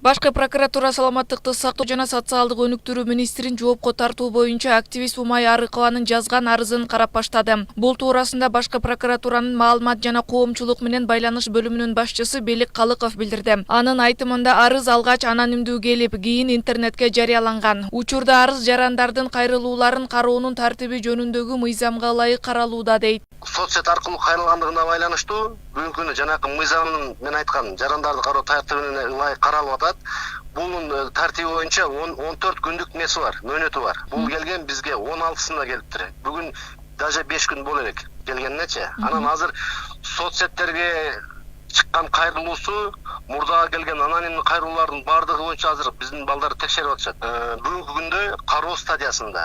Башкы прокуратура саламаттыкты сактоо жана социалдык өнүктүрүү министрин жоопко тартуу боюнча активист Умай Арыкованын жазган арызын карап баштады. Бул туурасында башкы прокуратуранын маалымат жана коомчулук менен байланыш бөлүмүнүн башчысы Белик Калыков билдирди. Анын айтымында арыз алгач анонимдүү келип, кийин интернетке жарыяланган. Учурда арыз жарандардын кайрылууларын кароонун тартиби жөнүндөгү мыйзамга ылайык каралууда дейт. Соцсет аркылуу кайрылгандыгына байланыштуу бүгүнкү күнү жанакы мыйзамын мен айткан жарандарды кароо тартибине ылайык каралып атат. Бунун тартиби боюнча 14 күндүк неси бар, мөөнөтү бар. Бул келген бизге 16-сында келиптир. Бүгүн даже 5 күн боло элек келгенинечи. Анан азыр соцсеттерге чыккан кайрылуусу, мурдага келген анонимдүү кайрылуулардын бардыгы боюнча азыр биздин балдар текшерип атышат. Бүгүнкү күндө кароо стадиясында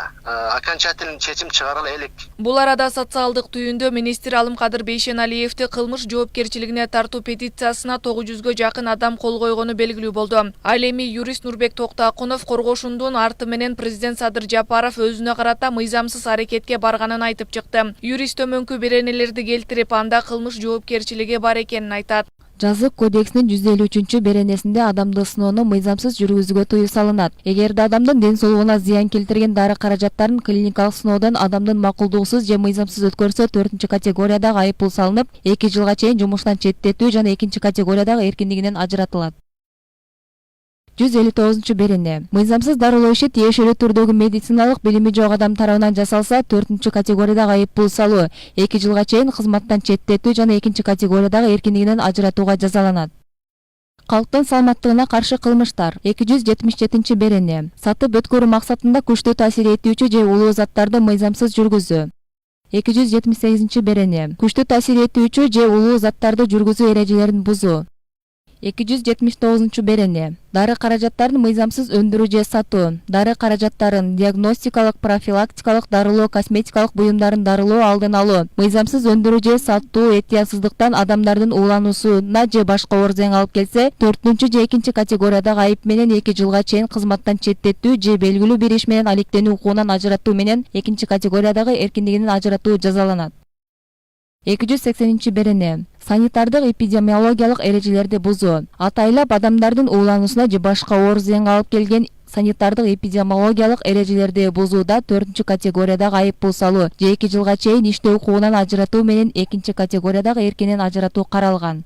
окончательный чечим чыгара элек. Бул арада социалдык түйүндө министр Алымкадыр Бейшеналиевди кылмыш жоопкерчилигине тартуу петициясына 900гө жакын адам кол койгону белгилүү болду. Ал эми юрист Нурбек Токтакунов коргошундун арты менен президент Садыр Жапаров өзүнө карата мыйзамсыз аракетке барганын айтып чыкты. Юрист төмөнкү беренелерди келтирип, анда кылмыш жоопкерчилиги бар экенин айтат. Жазык кодексинин 153 беренесинде адамды сыноону мыйзамсыз жүргүзүүгө тыюу салынат. Эгерде адамдын ден соолугуна зыян келтирген дары каражаттарын клиникалык сыноодон адамдын макулдугусуз же мыйзамсыз өткөрсө 4-категориядагы айыппул салынып, 2 жылга чейин жумуштан четтетүү жана 2-категориядагы эркиндигинен ажыратылат. 159 берене. Мыйзамсыз дарылоо иши тиешелүү түрдөгү медициналык билими жок адам тарабынан жасалса, 4-категориядагы айыппул салуу, 2 жылга чейин кызматтан четтетүү жана 2-категориядагы эркиндигинен ажыратууга жазаланат. Калктын саламаттыгына каршы кылмыштар. 277 берене. Сатып өткөрүү максатында күчтүү таасир этүүчү же улуу заттарды мыйзамсыз жүргүзүү. 278 берене. Күчтүү таасир этүүчү же улуу заттарды жүргүзүү эрежелерин бузуу. 279 берене. Дары каражаттарын мыйзамсыз өндүрүү же сатуу. Дары каражаттарын диагностикалык, профилактикалык дарылоо, косметикалык буюмдарын дарылоо алдын алуу. Мыйзамсыз өндүрүү же сатуу этиятсыздыктан адамдардын уулануусуна же башка оор зыян алып келсе, 4 же 2-категориядагы айып менен 2 жылга чейин кызматтан четтетүү же белгилүү бир иш менен алектенүү укугунан ажыратуу менен 2-категориядагы эркиндигинен ажыратуу жазаланат. 280 берене. Санитардык эпидемиологиялык эрежелерди бузуу. Атайлап адамдардын уулануусуна же башка оор зыянга алып келген санитардык эпидемиологиялык эрежелерди бузууда 4-категориядагы айыппул салуу же 2 жылга чейин иштөө укугунан ажыратуу менен 2-категориядагы эркинен ажыратуу каралган.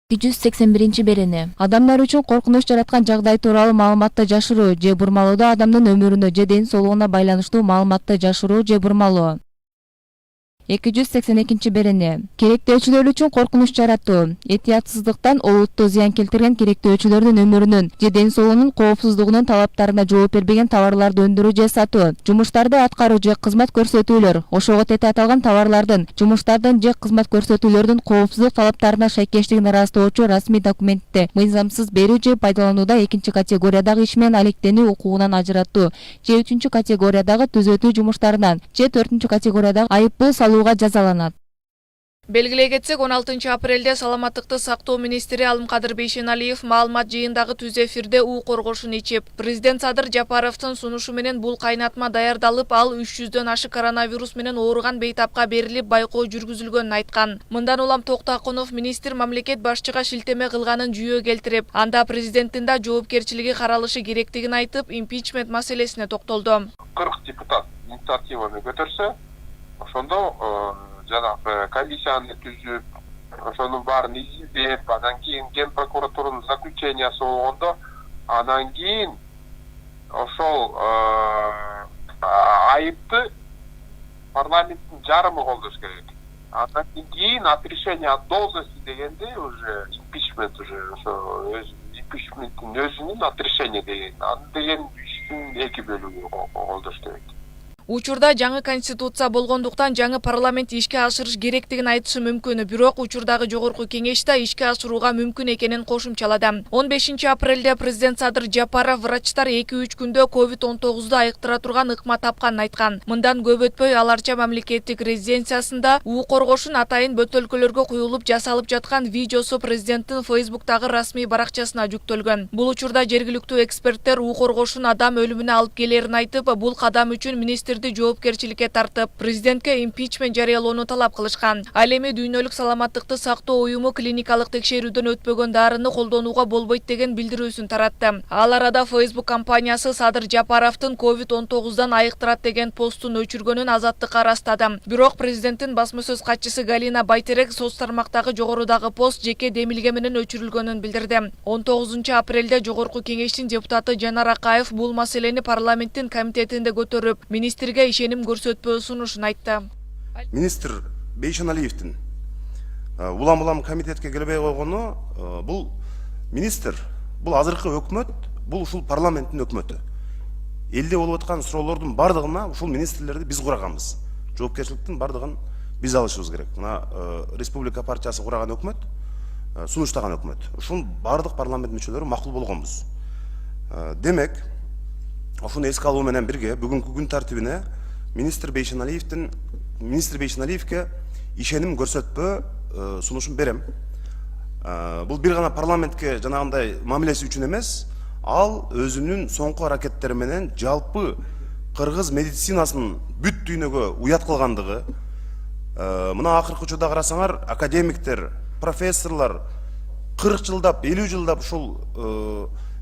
281 берене. Адамдар үчүн коркунуч жараткан жагдай тууралуу маалыматты жашыруу же бурмалоодо адамдын өмүрүнө же ден соолугуна байланыштуу маалыматты жашыруу же бурмалоо. 282 берене. Керектөөчүлөр үчүн коркунуч жаратуу. Этиятсыздыктан олуттуу зыян келтирген керектөөчүлөрдүн өмүрүнүн же ден соолугунун коопсуздугунун талаптарына жооп бербеген товарларды өндүрүү же сатуу. Жумуштарды аткаруу же кызмат көрсөтүүлөр. Ошого тете аталган товарлардын, жумуштардын же кызмат көрсөтүүлөрдүн коопсуздук талаптарына шайкештигин ырастоочу расмий документти мыйзамсыз берүү же пайдаланууда 2-категориядагы иш менен алектенүү укугунан ажыратуу же 3-категориядагы түзөтүү жумуштарынан же 4-категориядагы айыппул жазаланат. Белгилей кетсек, 16 апрелде саламаттыкты сактоо министри Алымкадыр Бейшеналиев маалымат жыйындагы түз эфирде уу коргошун ичип, президент Садыр Жапаровдун сунушу менен бул кайнатма даярдалып, ал 300дөн ашык коронавирус менен ооруган бейтапка берилип, байкоо жүргүзүлгөнүн айткан. Мындан улам Токтакунов министр мамлекет башчыга шилтеме кылганын жүйө келтирип, анда президенттин да жоопкерчилиги каралышы керектигин айтып, импичмент маселесине токтолду. 40 депутат инициативаны көтөрсө, ошондо жанагы комиссияны түзүп, ошонун баарын изилдеп, анан кийин Ген прокуратуранын заключениясы болгондо, анан кийин ошол айыпты парламенттин жарымы колдош керек. Андан кийин от решения от должности дегенде уже импичмент ошо импичменттин өзүнүн от решения деген. Аны деген иштин 2 бөлүгү колдош керек. Учурда жаңы конституция болгондуктан жаңы парламент ишке ашырыш керектигин айтышы мүмкүн, бирок учурдагы жогорку кеңеш да ишке ашырууга мүмкүн экенин кошумчалады. 15 апрелде президент Садыр Жапаров врачтар 2-3 күндө COVID-19 айыктыра турган ыкма тапканын айткан. Мындан көп өтпөй аларча мамлекеттик резиденциясында уу коргошун атайын бөтөлкөлөргө куюлуп жасалып жаткан видеосу президенттин Facebook'тагы расмий баракчасына жүктөлгөн. Бул учурда жергиликтүү эксперттер уу коргошун адам өлүмүнө алып келерин айтып, бул кадам үчүн министр министрди жоопкерчиликке тартып, президентке импичмент жарыялоону талап кылышкан. Ал эми дүйнөлүк саламаттыкты сактоо уюму клиникалык текшерүүдөн өтпөгөн дарыны колдонууга болбойт деген билдирүүсүн таратты. Ал арада Facebook компаниясы Садыр Жапаровдун COVID-19 айыктырат деген постун өчүргөнүн Азаттыкка ырастады. Бирок президенттин басма-сөз катчысы Галина Байтерек соц тармактагы жогорудагы пост жеке демилге менен өчүрүлгөнүн билдирди. 19 апрелде Жогорку кеңештин депутаты Жанар Акаев бул маселени парламенттин комитетинде көтөрүп, министрге ишеним көрсөтпөө сунушун айтты. Министр Бейшеналиевдин улам комитетке келбей койгону, бул министр, бул азыркы өкмөт, бул ушул парламенттин өкмөтү. Элде болуп аткан суроолордун бардыгына ушул министрлерди биз курганбыз. Жоопкерчиликтин бардыгын биз алышыбыз керек. Мына республика партиясы кураган өкмөт, сунуштаган өкмөт. Ушун бардык парламент мүчөлөрү макул болгонбуз. Демек, ошону эске алуу менен бирге бүгүнкү күн тартибине министр Бейшеналиевке ишеним көрсөтпөө сунушун берем. Бул бир гана парламентке жанагындай мамилеси үчүн эмес, ал өзүнүн соңку аракеттери менен жалпы кыргыз медицинасынын бүт дүйнөгө уят кылгандыгы, мына акыркы учурда карасаңар, академиктер, профессорлор 40 жылдап, 50 жылдап ушул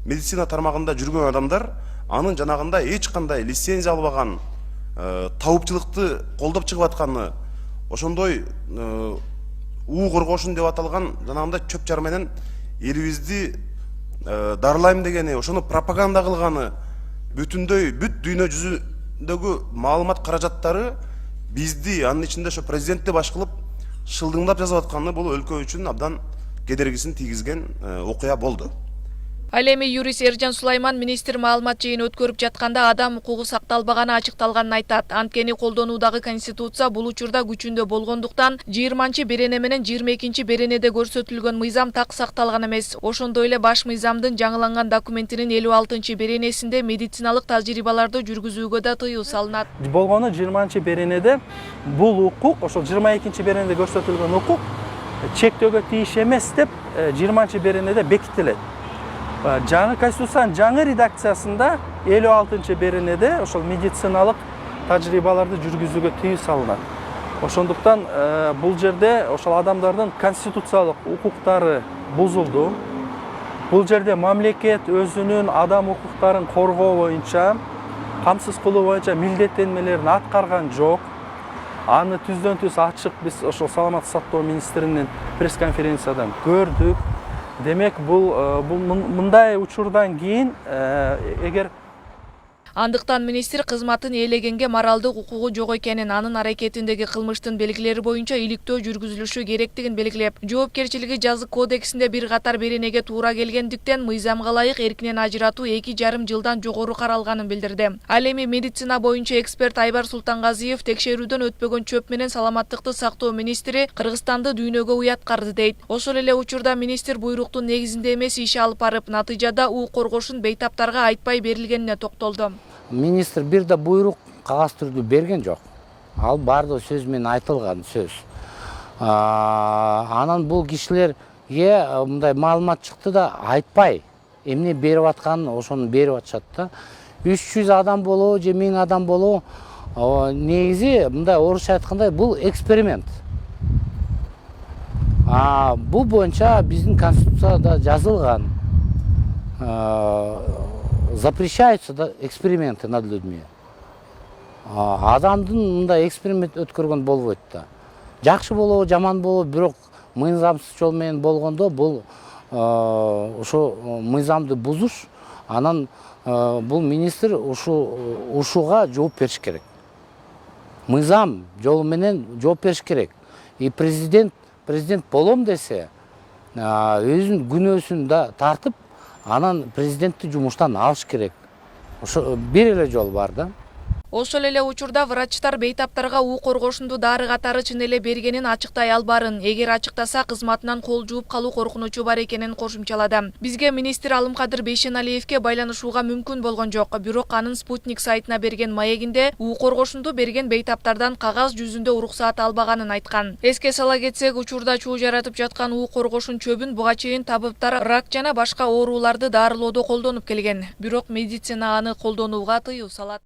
медицина тармагында жүргөн адамдар анын жанагында эч кандай лицензия албаган таупчылыкты колдоп чыгып атканы, ошондой уу коргошун деп аталган жанагында чөп жар менен элибизди дарылайм дегени, ошону пропаганда кылганы, бүт дүйнө жүзүндөгү маалымат каражаттары бизди, анын ичинде ошо президентти баш кылып шылдыңдап жазып атканы бул өлкө үчүн абдан кедергисин тийгизген окуя болду. Ал эми юрист Эржан Сулайман министр маалымат жыйын өткөрүп жатканда адам укугу сакталбаганы ачыкталганын айтат. Анткени колдонуудагы конституция бул учурда күчүндө болгондуктан 20-берене менен 22-беренеде көрсөтүлгөн мыйзам так сакталган эмес. Ошондой эле баш мыйзамдын жаңыланган документинин 56-беренесинде медициналык тажрыйбаларды жүргүзүүгө да тыюу салынат. Болгону 20-беренеде бул укук, ошол 22-беренеде көрсөтүлгөн укук чектөөгө тийиш эмес деп 20-беренеде бекитилет. Жаңы конституциянын жаңы редакциясында 56-беренеде ошол медициналык тажрыйбаларды жүргүзүүгө тыюу салынат. Ошондуктан бул жерде ошол адамдардын конституциялык укуктары бузулду. Бул жерде мамлекет өзүнүн адам укуктарын коргоо боюнча, камсыз кылуу боюнча милдеттенмелерин аткарган жок. Аны түздөн түз ачык биз ошол саламаттык сактоо министринин пресс-конференциядан көрдүк. Демек, мындай учурдан кийин эгер Андыктан министр кызматын ээлегенге моралдык укугу жок экенин, анын аракетиндеги кылмыштын белгилери боюнча иликтөө жүргүзүлүшү керектигин белгилеп, жоопкерчилиги жазык кодексинде бир катар беренеге туура келгендиктен мыйзамга ылайык эркинен ажыратуу 2,5 жылдан жогору каралганын билдирди. Ал эми медицина боюнча эксперт Айбар Султангазиев текшерүүдөн өтпөгөн чөп менен саламаттыкты сактоо министри Кыргызстанды дүйнөгө уяткарды дейт. Ошол эле учурда министр буйруктун негизинде эмес иш алып барып, натыйжада уу коргошун бейтаптарга айтпай берилгенине токтолду. Министр бир да буйрук кагаз түрдө берген жок. Ал бардыгы сөз менен айтылган сөз. Анан бул кишилерге мындай маалымат чыкты да айтпай эмне берип атканын ошону берип атышат да. 300 адам болобу же 1000 адам болобу, негизи мындай орусча айткандай бул эксперимент. Бул боюнча биздин конституцияда жазылган. Запрещаются эксперименты над людьми. Адамдын мындай эксперимент өткөргөн болбойт да. Жакшы болобу, жаман болобу, бирок мыйзамсыз жол менен болгондо бул ошо мыйзамды бузуш, анан бул министр ушуга жооп бериш керек. Мыйзам жолу менен жооп бериш керек. И президент болом десе, өзүнүн күнөөсүн да тартып, анан президентти жумуштан алыш керек. Ошо бир эле жол бар да. Ошол эле учурда врачтар бейтаптарга уу коргошунду дары катары чын эле бергенин ачыктай албарын, эгер ачыктаса кызматынан кол жууп калуу коркунучу бар экенин кошумчалады. Бизге министр Алымкадыр Бейшеналиевке байланышууга мүмкүн болгон жок, бирок анын Спутник сайтына берген маегинде уу коргошунду берген бейтаптардан кагаз жүзүндө уруксаат албаганын айткан. Эске сала кетсек, учурда чуу жаратып жаткан уу коргошун чөбүн буга чейин табыптар рак жана башка ооруларды дарылоодо колдонуп келген, бирок медицина аны колдонууга тыюу салат.